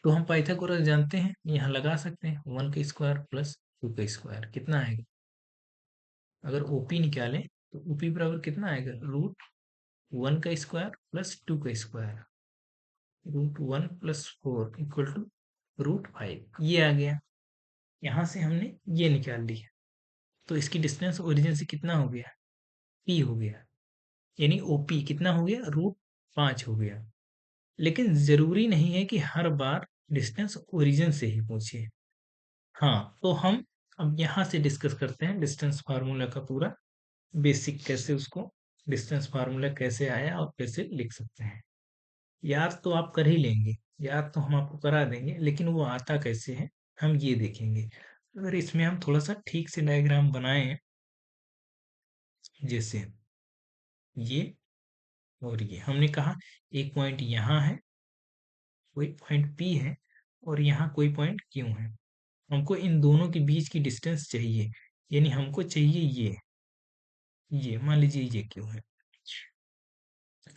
तो हम पाइथागोरस जानते हैं, यहाँ लगा सकते हैं 1 का स्क्वायर प्लस 2 का स्क्वायर कितना आएगा। अगर ओपी निकालें तो ओपी बराबर कितना आएगा, √1 का स्क्वायर प्लस 2 का स्क्वायर, √1 + 4 = √5, ये आ गया। यहाँ से हमने ये निकाल लिया, तो इसकी डिस्टेंस ओरिजिन से कितना हो गया, पी हो गया, यानी ओपी कितना हो गया, √5 हो गया। लेकिन जरूरी नहीं है कि हर बार डिस्टेंस ओरिजिन से ही पूछे। हाँ, तो हम अब यहाँ से डिस्कस करते हैं डिस्टेंस फार्मूला का पूरा बेसिक, कैसे उसको डिस्टेंस फार्मूला कैसे आया और कैसे लिख सकते हैं। याद तो आप कर ही लेंगे, याद तो हम आपको करा देंगे, लेकिन वो आता कैसे है हम ये देखेंगे। अगर इसमें हम थोड़ा सा ठीक से डायग्राम बनाएं, जैसे ये और ये, हमने कहा एक पॉइंट यहाँ है, कोई पॉइंट P है, और यहाँ कोई पॉइंट Q है। हमको इन दोनों के बीच की डिस्टेंस चाहिए, यानी हमको चाहिए ये मान लीजिए ये Q है,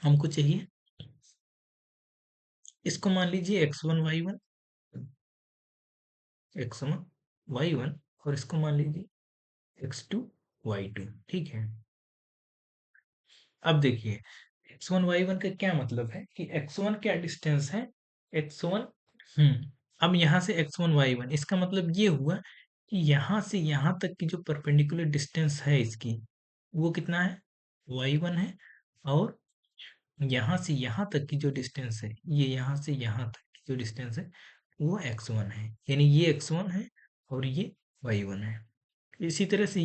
हमको चाहिए इसको मान लीजिए x1 y1, x1 y1 और इसको मान लीजिए x2 y2। ठीक है, अब देखिए x1 y1 का क्या मतलब है कि x1 क्या डिस्टेंस है, x1 अब यहाँ से x1 y1 इसका मतलब ये हुआ कि यहाँ से यहाँ तक की जो परपेंडिकुलर डिस्टेंस है इसकी, वो कितना है, y1 है। और यहाँ से यहाँ तक की जो डिस्टेंस है, ये यहाँ से यहाँ तक की जो डिस्टेंस है वो x1 है, यानी ये x1 है और ये y1 है। इसी तरह से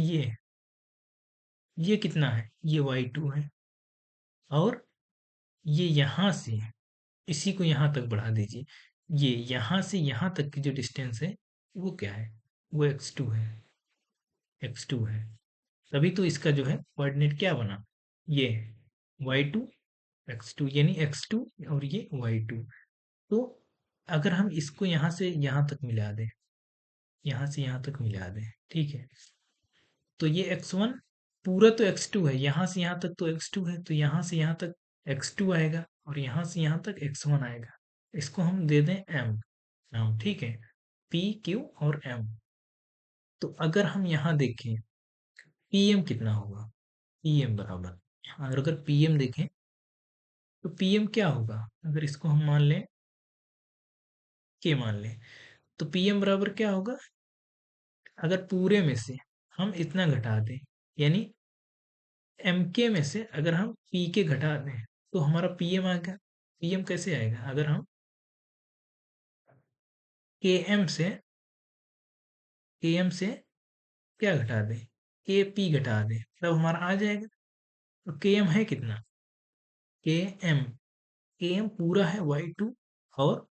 ये कितना है, ये y2 है। और ये यहाँ से इसी को यहाँ तक बढ़ा दीजिए, ये यहाँ से यहाँ तक की जो डिस्टेंस है वो क्या है, वो x2 है, x2 है। तभी तो इसका जो है कोऑर्डिनेट क्या बना, ये y2 x2, यानी x2 और ये y2। तो अगर हम इसको यहाँ से यहाँ तक मिला दें, यहाँ से यहाँ तक मिला दें, ठीक है, तो ये x1 पूरा तो x2 है, यहाँ से यहाँ तक तो x2 है, तो यहाँ से यहाँ तक x2 आएगा और यहाँ से यहाँ तक x1 आएगा। इसको हम दे दें m नाम, ठीक है, p q और m। तो अगर हम यहाँ देखें pm कितना होगा, pm बराबर, और अगर pm देखें तो pm क्या होगा, अगर इसको हम मान लें k मान लें, तो pm बराबर क्या होगा, अगर पूरे में से हम इतना घटा दें, यानी mk में से अगर हम pk घटा दें तो हमारा pm आएगा। pm कैसे आएगा, अगर हम km से क्या घटा दें, kp घटा दें, तब हमारा आ जाएगा। तो km है कितना, km km पूरा है y2, और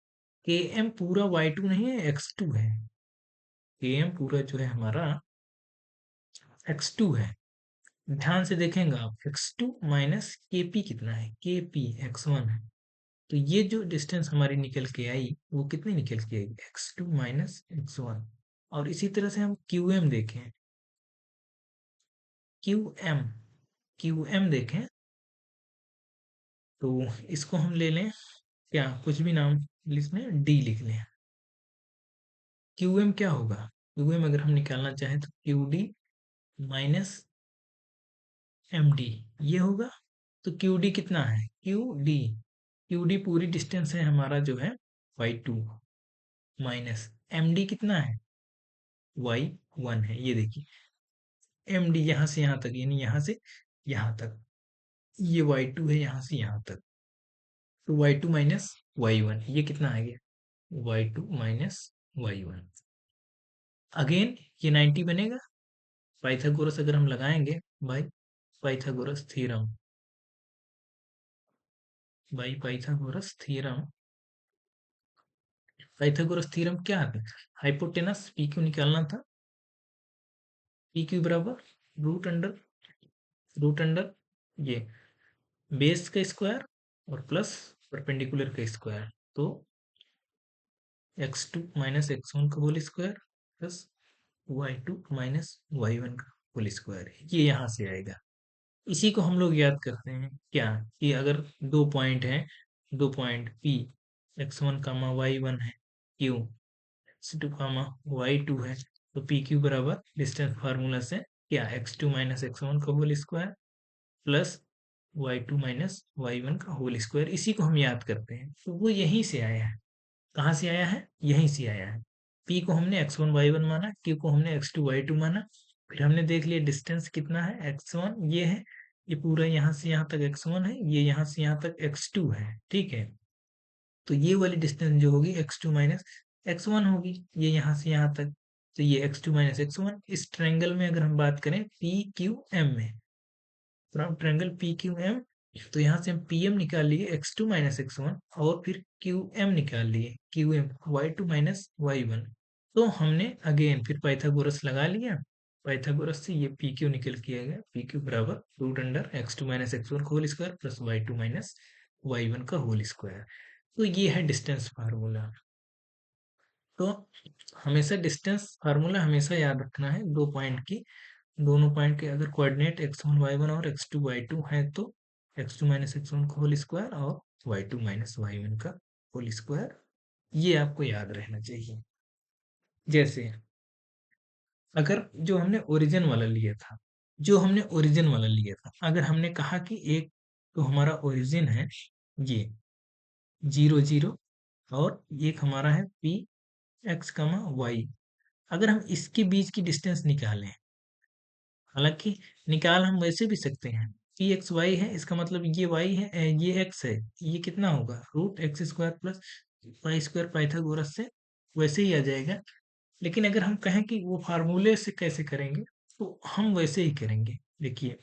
km पूरा y2 नहीं है, x2 है। km पूरा जो है हमारा x2 है। ध्यान से देखेंगे आप, x2 माइनस kp कितना है, kp x1 है। तो ये जो डिस्टेंस हमारी निकल के आई वो कितनी निकल के आई, x2 माइनस x1। और इसी तरह से हम qm देखें, qm qm देखें तो इसको हम ले लें, क्या कुछ भी नाम लिख लें, डी लिख लें। qm क्या होगा, qm अगर हम निकालना चाहें तो qd माइनस md ये होगा। तो qd कितना है, qd पूरी डिस्टेंस है हमारा जो है y2, माइनस md कितना है, y1 है। ये देखिए md यहाँ से यहाँ तक, यानी यहाँ से यहाँ तक, ये y2 है यहाँ से यहाँ तक, तो y2 माइनस y1 ये कितना आ गया, y2 माइनस y1। अगेन ये 90 बनेगा। पाइथागोरस अगर हम लगाएंगे by Pythagoras theorem, by Pythagoras theorem, Pythagoras theorem क्या है, हाइपोटेनस पी क्यू निकालना था, पी क्यू बराबर रूट अंडर ये बेस का स्क्वायर और प्लस परपेंडिकुलर का स्क्वायर, तो x2 माइनस x1 का whole square plus y2 minus y1 का होल स्क्वायर, ये यहाँ से आएगा। इसी को हम लोग याद करते हैं क्या, कि अगर दो पॉइंट हैं, दो पॉइंट P x1 कामा y1 है, Q x2 कामा y2 है, तो पी क्यू बराबर डिस्टेंस फार्मूला से क्या, x2 माइनस x1 का whole square plus y2 minus y1 का होल स्क्वायर, इसी को हम याद करते हैं। तो वो यहीं से आया है, कहाँ से आया है, यहीं से आया है। P को हमने x1 y1 माना, Q को हमने x2 y2 माना, फिर हमने देख लिया डिस्टेंस कितना है, x1 ये है, ये पूरा यहाँ से यहाँ तक x1 है, ये यहाँ से यहाँ तक x2 है, ठीक है। तो ये वाली डिस्टेंस जो होगी x2 माइनस x1 होगी, ये यहाँ से यहाँ तक, तो ये x2 माइनस x1। इस ट्रायंगल में अगर हम बात करें पी क्यू एम में, from triangle P Q M, तो यहाँ से हम पी एम निकाल लिए x2 माइनस x1, और फिर क्यू एम निकाल लिए Q M y2 minus y1। तो हमने अगेन फिर पाइथागोरस लगा लिया, पाइथागोरस से ये पी क्यू निकल के आएगा, पी क्यू बराबर root under x2 minus x1 का whole square plus y2 minus y1 का होल स्क्वायर। तो ये है डिस्टेंस फार्मूला। तो हमेशा डिस्टेंस फार्मूला हमेशा याद रखना है, दो पॉइंट की, दोनों पॉइंट के अगर कोऑर्डिनेट x1 y1 और x2 y2 है तो x2 माइनस x1 का होल स्क्वायर और y2 माइनस y1 का होल स्क्वायर, ये आपको याद रहना चाहिए। जैसे अगर जो हमने ओरिजिन वाला लिया था, अगर हमने कहा कि एक तो हमारा ओरिजिन है ये 0 0, और एक हमारा है पी एक्स कमा वाई। अगर हम इसके बीच की डिस्टेंस निकालें, हालांकि निकाल हम वैसे भी सकते हैं, पी एक्स वाई है, इसका मतलब ये वाई है, ये एक्स है, ये कितना होगा root X square plus Y square, Pythagoras से वैसे ही आ जाएगा। लेकिन अगर हम कहें कि वो फार्मूले से कैसे करेंगे, तो हम वैसे ही करेंगे। देखिए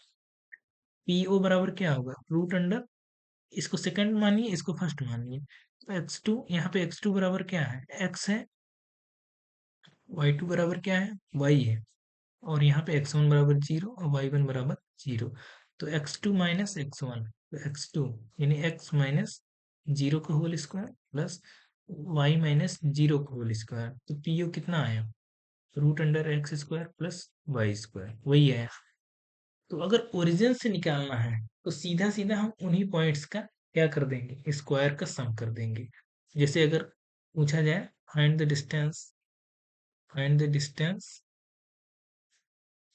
पी ओ बराबर क्या होगा, रूट अंडर, इसको सेकंड मानिए, इसको फर्स्ट मानिए, तो एक्स टू, यहाँ पे एक्स टू बराबर क्या है, एक्स है, वाई टू बराबर क्या है, वाई है, और यहाँ पे एक्स वन बराबर जीरो और वाई वन बराबर जीरो। तो X two minus X one, तो एक्स टू यानी एक्स माइनस जीरो का whole square plus Y minus zero का होल स्क्वायर, तो पी ओ कितना आया, root under X square plus Y square, वही है। तो अगर ओरिजिन से निकालना है, तो सीधा सीधा हम उन्हीं पॉइंट्स का क्या कर देंगे, स्क्वायर का सम कर देंगे। जैसे अगर पूछा जाए find the distance, find the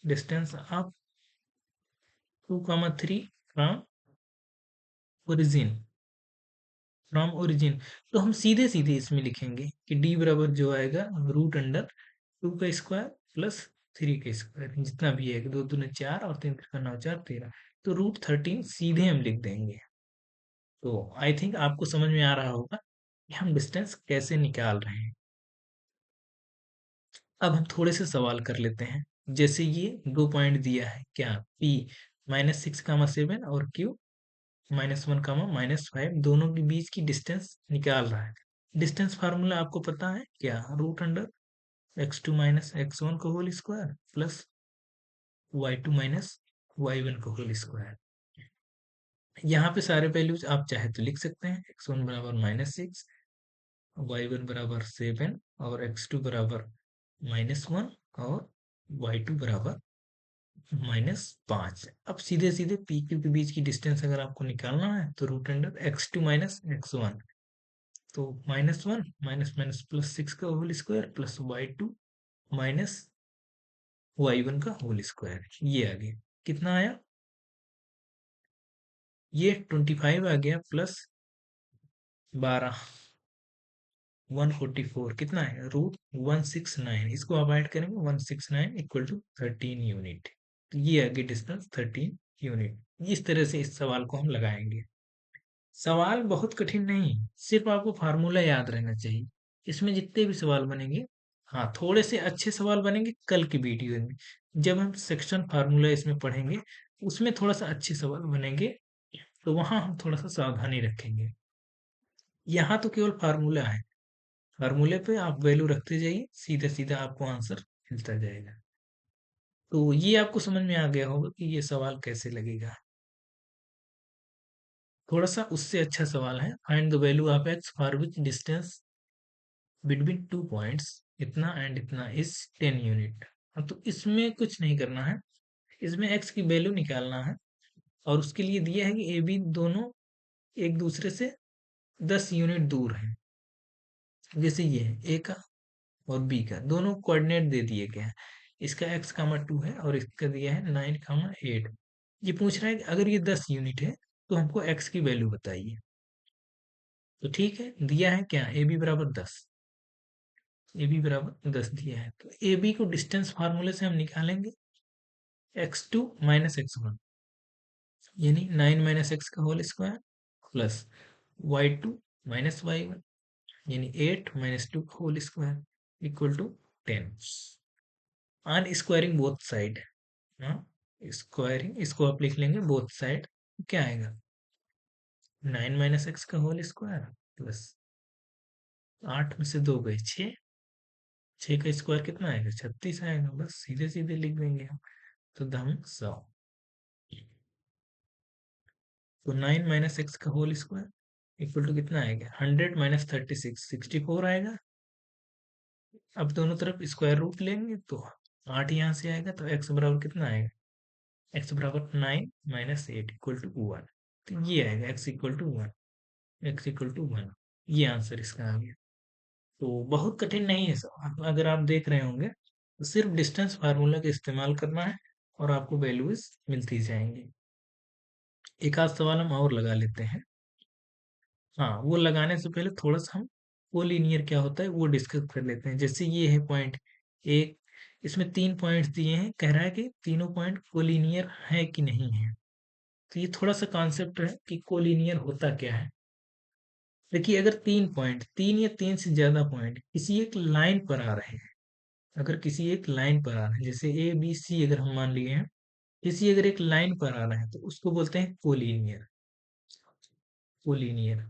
distance of 2, 3 from origin, तो हम सीधे सीधे इसमें लिखेंगे कि डी बराबर जो आएगा रूट अंडर 2 का स्क्वायर प्लस 3 का स्क्वायर, जितना भी है, 2 दूनी 4 और 3 3 9 4 13, तो रूट 13 सीधे हम लिख देंगे। तो आई थिंक आपको समझ में आ रहा होगा कि हम डिस्टेंस कैसे निकाल रहे हैं। अब हम थोड़े से सवाल कर लेते हैं। जैसे ये 2 पॉइंट दिया है, क्या P -6, 7 और Q -1, -5 दोनों के बीच की डिस्टेंस निकाल रहा है। डिस्टेंस फार्मूला आपको पता है क्या, root under x2 minus x1 का whole square plus y2 minus y1 का होल स्क्वायर। यहाँ पे सारे वैल्यूज आप चाहे तो लिख सकते हैं, x1 बराबर -6, y1 बराबर 7 और x2 बराबर -1 और y2 बराबर -5। अब सीधे सीधे पी क्यू के बीच की डिस्टेंस अगर आपको निकालना है, तो root under x2 minus x1, तो -1 माइनस माइनस प्लस 6 का whole square plus y2 minus y1 का होल स्क्वायर, ये आ गया। कितना आया, ये 25 आ गया प्लस 12, 144, कितना है रूट 169, इसको आप ऐड करेंगे 169 इक्वल टू 13 यूनिट। तो ये आ गया डिस्टेंस 13 यूनिट। इस तरह से इस सवाल को हम लगाएंगे। सवाल बहुत कठिन नहीं, सिर्फ आपको फार्मूला याद रहना चाहिए। इसमें जितने भी सवाल बनेंगे, हाँ थोड़े से अच्छे सवाल बनेंगे कल की वीडियो में, जब हम सेक्शन फार्मूला इसमें पढ़ेंगे, उसमें थोड़ा सा अच्छे सवाल बनेंगे, तो वहां हम थोड़ा सा सावधानी रखेंगे। यहाँ तो केवल फार्मूला है, फार्मूले पे आप वैल्यू रखते जाइए, सीधा सीधा आपको आंसर मिलता जाएगा। तो ये आपको समझ में आ गया होगा कि ये सवाल कैसे लगेगा। थोड़ा सा उससे अच्छा सवाल है, find the value of x for which distance between 2 points इतना एंड इतना इज 10 यूनिट। हाँ, तो इसमें कुछ नहीं करना है, इसमें एक्स की वैल्यू निकालना है, और उसके लिए दिया है कि ए बी दोनों एक दूसरे से 10 यूनिट दूर हैं। जैसे ये है ए का और बी का, दोनों कोऑर्डिनेट दे दिए गए हैं। इसका x, 2 है और इसका दिया है 9, 8। ये पूछ रहा है कि अगर ये 10 यूनिट है, तो हमको x की वैल्यू बताइए। तो ठीक है, दिया है क्या, ए बी बराबर 10, ए बी बराबर 10 दिया है, तो ए बी को डिस्टेंस फार्मूले से हम निकालेंगे, x2 माइनस x1 यानी 9 - x का whole square plus y2 minus y1 यानी 8 - 2 का whole square equal to 10। On squaring both side, हाँ स्क्वायरिंग, इसको आप लिख लेंगे बोथ साइड, क्या आएगा 9 - x का होल स्क्वायर प्लस 8 में से 2 गए 6, 6 का स्क्वायर कितना आएगा 36 आएगा, बस सीधे सीधे लिख देंगे हम। तो दम 100, तो 9 - x का होल स्क्वायर इक्वल टू कितना आएगा 100 - 36 64 आएगा। अब दोनों तरफ स्क्वायर रूट लेंगे, तो 8 यहाँ से आएगा, तो x बराबर कितना आएगा, x बराबर 9 - 8 इक्वल टू 1। तो ये आएगा x equal to 1, x equal to 1, ये आंसर इसका आ गया। तो बहुत कठिन नहीं है सब, अगर आप देख रहे होंगे तो सिर्फ डिस्टेंस फार्मूला का इस्तेमाल करना है और आपको वैल्यूज मिलती जाएंगी। एक आध सवाल हम और लगा लेते हैं। हाँ, वो लगाने से पहले थोड़ा सा हम कोलिनियर क्या होता है वो डिस्कस कर लेते हैं। जैसे ये है पॉइंट एक, इसमें 3 पॉइंट्स दिए हैं, कह रहा है कि तीनों पॉइंट कोलिनियर है कि नहीं है। तो ये थोड़ा सा कॉन्सेप्ट है कि कोलिनियर होता क्या है। देखिए, अगर 3 पॉइंट, 3 या 3 से ज्यादा पॉइंट किसी एक लाइन पर आ रहे हैं, अगर किसी एक लाइन पर आ रहे हैं, जैसे ए बी सी अगर हम मान लिए हैं, किसी अगर एक लाइन पर आ रहे हैं तो उसको बोलते हैं कोलिनियर। कोलिनियर।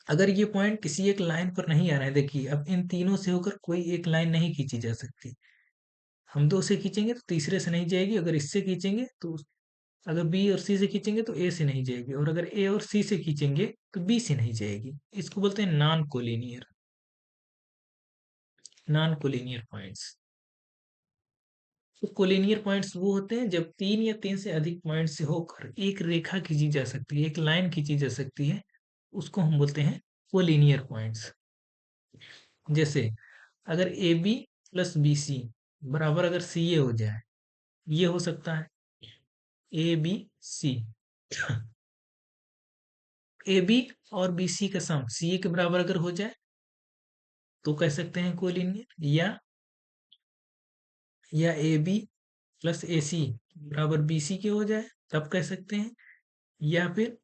अगर ये पॉइंट किसी एक लाइन पर नहीं आ रहे हैं, देखिए अब इन तीनों से होकर कोई एक लाइन नहीं खींची जा सकती। हम दो से खींचेंगे तो तीसरे से नहीं जाएगी, अगर इससे खींचेंगे तो अगर बी और सी से खींचेंगे तो ए से नहीं जाएगी, और अगर ए और सी से खींचेंगे तो बी से नहीं जाएगी। इसको बोलते हैं non collinear. Non collinear points. तो कोलिनियर पॉइंट्स वो होते हैं जब 3 या 3 से अधिक पॉइंट से होकर एक रेखा खींची जा सकती है, एक लाइन खींची जा सकती है, उसको हम बोलते हैं कोलिनियर पॉइंट्स। जैसे अगर A B plus B C बराबर अगर सी ए हो जाए, ये हो सकता है A B C. A B और बी सी का सम सी ए के बराबर अगर हो जाए तो कह सकते हैं कोलिनियर, या ए बी प्लस ए सी बराबर बी सी के हो जाए तब कह सकते हैं, या फिर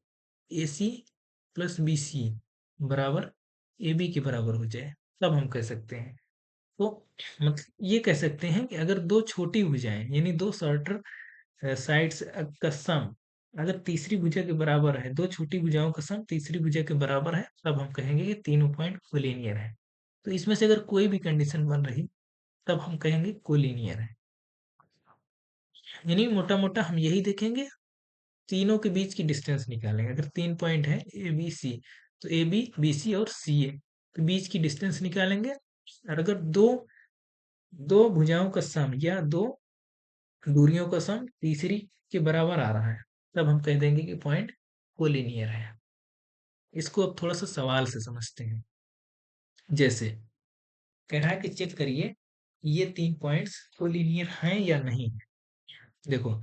ए सी प्लस बी सी बराबर ए बी के बराबर हो जाए तब हम कह सकते हैं। तो मतलब ये कह सकते हैं कि अगर दो छोटी भुजाएं यानी दो शॉर्टर साइड्स का सम अगर तीसरी भुजा के बराबर है, दो छोटी भुजाओं का सम तीसरी भुजा के बराबर है, तब हम कहेंगे कि तीनों पॉइंट कोलिनियर है। तो इसमें से अगर कोई भी कंडीशन बन रही तब हम कहेंगे कोलिनियर है। यानी मोटा मोटा हम यही देखेंगे, तीनों के बीच की डिस्टेंस निकालेंगे। अगर 3 पॉइंट है ए बी सी, तो ए बी बी सी और सी ए के बीच की डिस्टेंस निकालेंगे। और अगर दो दो भुजाओं का सम या दो दूरियों का सम तीसरी के बराबर आ रहा है, तब हम कह देंगे कि पॉइंट कोलिनियर है। इसको अब थोड़ा सा सवाल से समझते हैं। जैसे कह रहा है कि चेक करिए ये 3 पॉइंट्स कोलिनियर हैं या नहीं। देखो,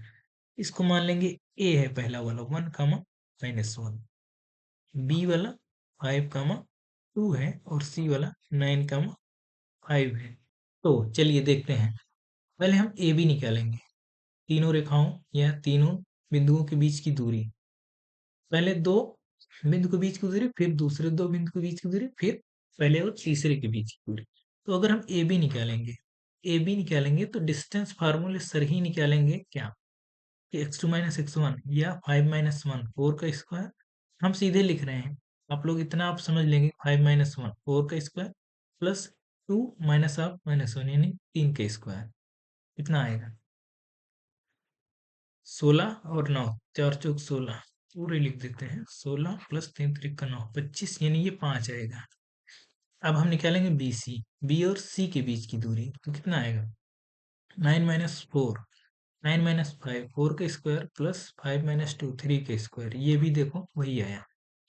इसको मान लेंगे ए है पहला वाला 1, -1, बी वाला 5, 2 है, और सी वाला 9, 5 है। तो चलिए देखते हैं। पहले हम ए बी निकालेंगे, तीनों रेखाओं या तीनों बिंदुओं के बीच की दूरी। पहले दो बिंदु के बीच की दूरी, फिर दूसरे दो बिंदु के बीच की दूरी, फिर पहले और तीसरे के बीच की दूरी। तो अगर हम ए बी निकालेंगे तो डिस्टेंस फार्मूले सर ही निकालेंगे क्या, कि x2 - x1 या 5 - 1 4 का स्क्वायर। हम सीधे लिख रहे हैं, आप लोग इतना आप समझ लेंगे, 5 - 1 4 का स्क्वायर प्लस 2 माइनस ऑफ -1 यानी 3 का स्क्वायर। कितना आएगा 16 और 9, 4 × 4 = 16, पूरे लिख देते हैं। 16 + 3 × 3 = 9, 25 यानी ये 5 आएगा। अब हम निकालेंगे बी सी, बी और सी के बीच की दूरी, तो कितना आएगा 9 - 4, 9 - 5 4 का स्क्वायर प्लस 5 - 2 3 का स्क्वायर, ये भी देखो वही आया,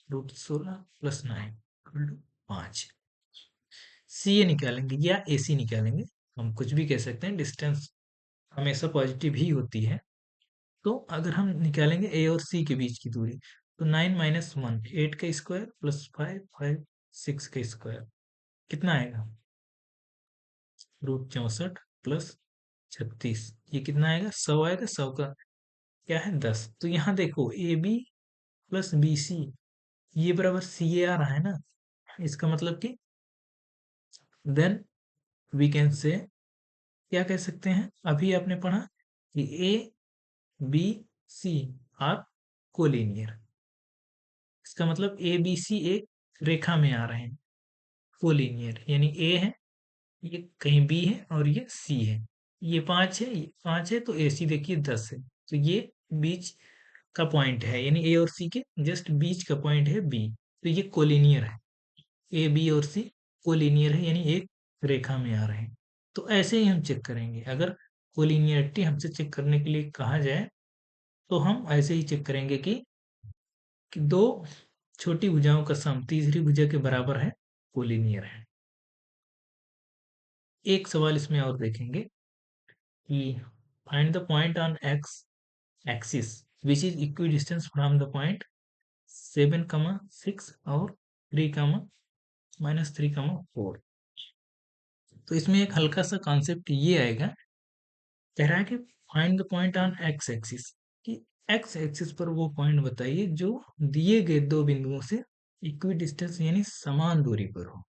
√16 + 9 = 5। सी ए निकालेंगे या ए सी निकालेंगे, हम कुछ भी कह सकते हैं, डिस्टेंस हमेशा पॉजिटिव ही होती है। तो अगर हम निकालेंगे ए और सी के बीच की दूरी, तो 9 - 1 8 का स्क्वायर प्लस 5 6 का स्क्वायर, कितना आएगा √64 + 36, ये कितना आएगा 100 आएगा। 100 का क्या है 10। तो यहाँ देखो A B plus B C ये बराबर सी ए आ रहा है ना, इसका मतलब कि देन वी कैन से, क्या कह सकते हैं, अभी आपने पढ़ा कि A B C are collinear. इसका मतलब ए बी सी एक रेखा में आ रहे हैं, कोलिनियर यानी ए है, ये कहीं बी है और ये सी है। ये 5 है, ये 5 है, तो ए सी देखिए 10 है, तो ये बीच का पॉइंट है, यानी ए और सी के जस्ट बीच का पॉइंट है बी, तो ये कोलिनियर है। ए बी और सी कोलिनियर है यानी एक रेखा में आ रहे हैं। तो ऐसे ही हम चेक करेंगे, अगर कोलिनियरिटी हमसे चेक करने के लिए कहा जाए तो हम ऐसे ही चेक करेंगे कि दो छोटी भुजाओं का सम तीसरी भुजा के बराबर है, कोलिनियर है। एक सवाल इसमें और देखेंगे कि find the point on x axis which is equidistance from the point 7, 6 और 3, -3, 4। तो इसमें एक हल्का सा कॉन्सेप्ट ये आएगा, कह रहा है कि find the point on x axis, कि एक्स एक्सिस पर वो पॉइंट बताइए जो दिए गए दो बिंदुओं से इक्वी डिस्टेंस यानी समान दूरी पर हो।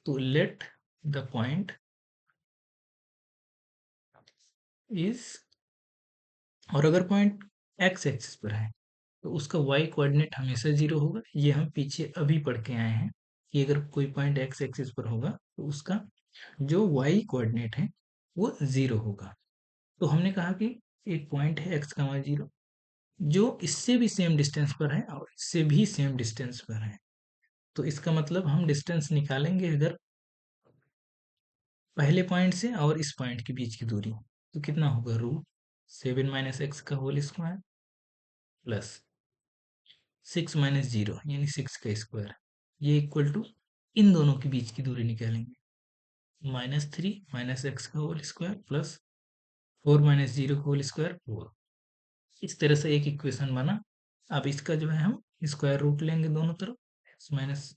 तो लेट द पॉइंट इज, और अगर पॉइंट एक्स एक्सिस पर है तो उसका वाई कोऑर्डिनेट हमेशा 0 होगा। ये हम पीछे अभी पढ़ के आए हैं कि अगर कोई पॉइंट एक्स एक्सिस पर होगा तो उसका जो वाई कोऑर्डिनेट है वो 0 होगा। तो हमने कहा कि एक पॉइंट है x, 0 जो इससे भी सेम डिस्टेंस पर है और इससे भी सेम डिस्टेंस पर है। तो इसका मतलब हम डिस्टेंस निकालेंगे अगर पहले पॉइंट से और इस पॉइंट के बीच की दूरी, तो कितना होगा, √7 - x का होल स्क्वायर प्लस 6 - 0 यानी 6 का स्क्वायर, ये इक्वल टू इन दोनों के बीच की दूरी निकालेंगे, -3 - x का होल स्क्वायर प्लस 4 - 0 का होल स्क्वायर 4। इस तरह से एक इक्वेशन बना। अब इसका जो है हम स्क्वायर रूट लेंगे दोनों तरफ, x-7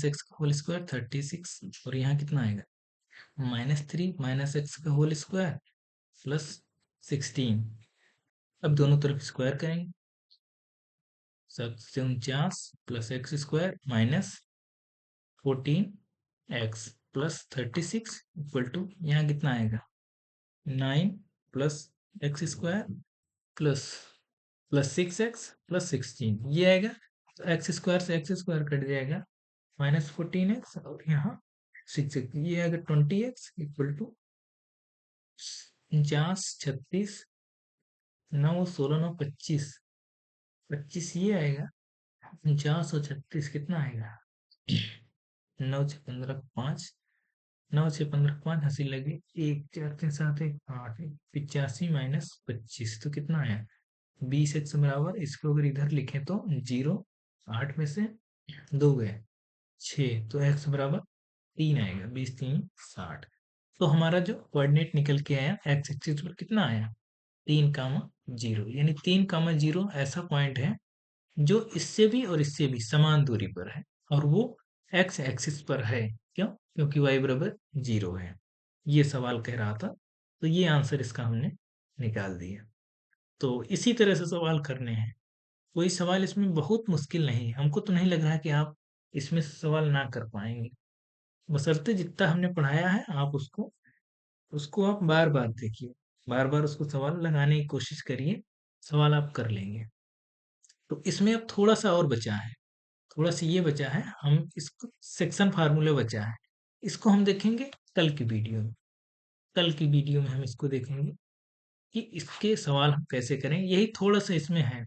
- x का होल स्क्वायर 36, और यहाँ कितना आएगा, -3 - x का होल स्क्वायर प्लस 16। अब दोनों तरफ स्क्वायर करेंगे, 7 × 49 plus X square minus 14 x plus 36 equal to यहाँ कितना आएगा, 9 plus X square plus 6x plus 16 ये आएगा। तो एक्स स्क्वायर से एक्स स्क्वायर कट जाएगा, -14x और यहाँ 6x, ये आएगा 20x इक्वल टू 49, 36, 9, 16, 9, 25, 25 ये आएगा। 49 और 36 कितना आएगा, 9, 6, 15, 5, 9, 6, 15, 5 हंसी लगी, 1, 4, 3, 7, 1, 8, 85 - 25 तो कितना आया, 20x बराबर, इसको अगर इधर लिखें तो 0, 8 में से 2 गए 6, तो x बराबर 3 आएगा, 20, 3, 60। तो हमारा जो कोऑर्डिनेट निकल के आया एक्स एक्सिस पर कितना आया, 3, 0, यानी 3, 0 ऐसा पॉइंट है जो इससे भी और इससे भी समान दूरी पर है और वो एक्स एक्सिस पर है। क्यों, क्योंकि y बराबर 0 है। ये सवाल कह रहा था, तो ये आंसर इसका हमने निकाल दिया। तो इसी तरह से सवाल करने हैं, कोई सवाल इसमें बहुत मुश्किल नहीं है। हमको तो नहीं लग रहा है कि आप इसमें से सवाल ना कर पाएंगे, बशर्ते जितना हमने पढ़ाया है आप उसको उसको आप बार बार देखिए, बार बार उसको सवाल लगाने की कोशिश करिए, सवाल आप कर लेंगे। तो इसमें अब थोड़ा सा और बचा है, थोड़ा सा ये बचा है, हम इसको सेक्शन फार्मूला बचा है, इसको हम देखेंगे कल की वीडियो में। कल की वीडियो में हम इसको देखेंगे कि इसके सवाल हम कैसे करें। यही थोड़ा सा इसमें है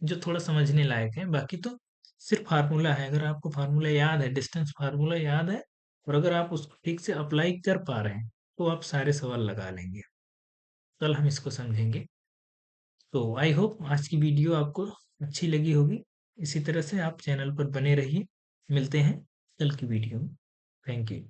जो थोड़ा समझने लायक है, बाकी तो सिर्फ फार्मूला है। अगर आपको फार्मूला याद है, डिस्टेंस फार्मूला याद है, और अगर आप उसको ठीक से अप्लाई कर पा रहे हैं तो आप सारे सवाल लगा लेंगे। कल हम इसको समझेंगे। तो आई होप आज की वीडियो आपको अच्छी लगी होगी। इसी तरह से आप चैनल पर बने रहिए। मिलते हैं कल की वीडियो में। Thank you.